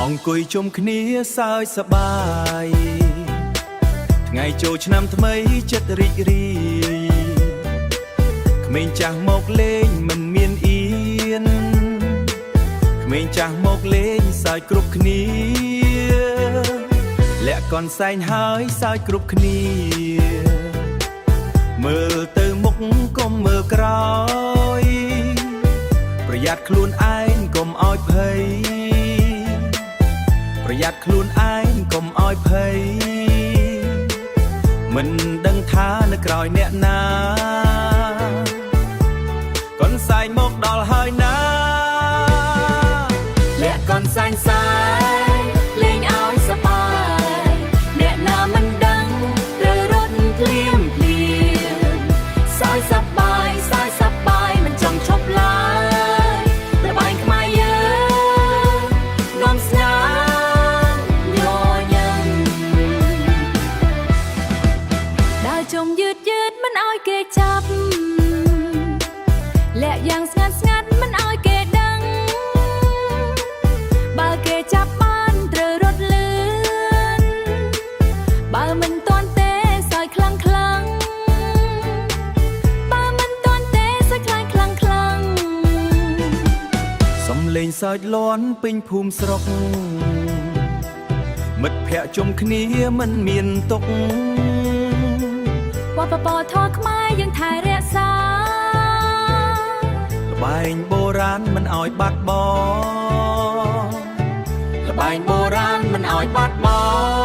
អង្គុយជុំគ្នាសើចសប្បាយថ្ងៃចូលឆ្នាំថ្មីចិត្តរីករាយក្មេងចាស់មកលេងមិនមានអៀនក្មេងចាស់មកលេងសើចគ្រប់គ្នាលាក់កនសែងហើយសើចគ្រប់គ្នាមើលទៅមុខកុំមើលក្រោយប្រយ័ត្នខ្លួនឯងកុំឲ្យភ័យប្រយ័ត្នខ្លួនឯងកុំឲ្យភ័យមិនដឹងថានៅក្រោយអ្នកណាកូនសែងមកដល់ហើយណាលាក់កូនសែងសែងលេងឲ្យសប្បាយអ្នកណាមិនដឹងត្រូវរត់ភ្លាមភ្លាមសើចសប្បាយសើចសប្បាយមិនចង់ឈប់ឡើយល្បែងខ្មែរយើងនាំស្នាជុំយឺតយឺតមិនឲ្យគេចាប់លាក់យ៉ាងស្ងាត់ស្ងាត់មិនឲ្យគេដឹងបើគេចាប់បានត្រូវរត់លឿនបើមិនទាន់ទេសើចខ្លាំងខ្លាំងបើមិនទាន់ទេសើចខ្លាំងខ្លាំងខ្លាំងសំលេងសើចលាន់ពេញភូមិស្រុកមិត្តភ័ក្តិជុំគ្នាមិនមានទុក្ខវប្បធម៌ខ្មែរយើងថែរក្សាល្បែងបុរាណមិនឲ្យបាត់បង់ល្បែងបុរាណមិនឲ្យបាត់បង់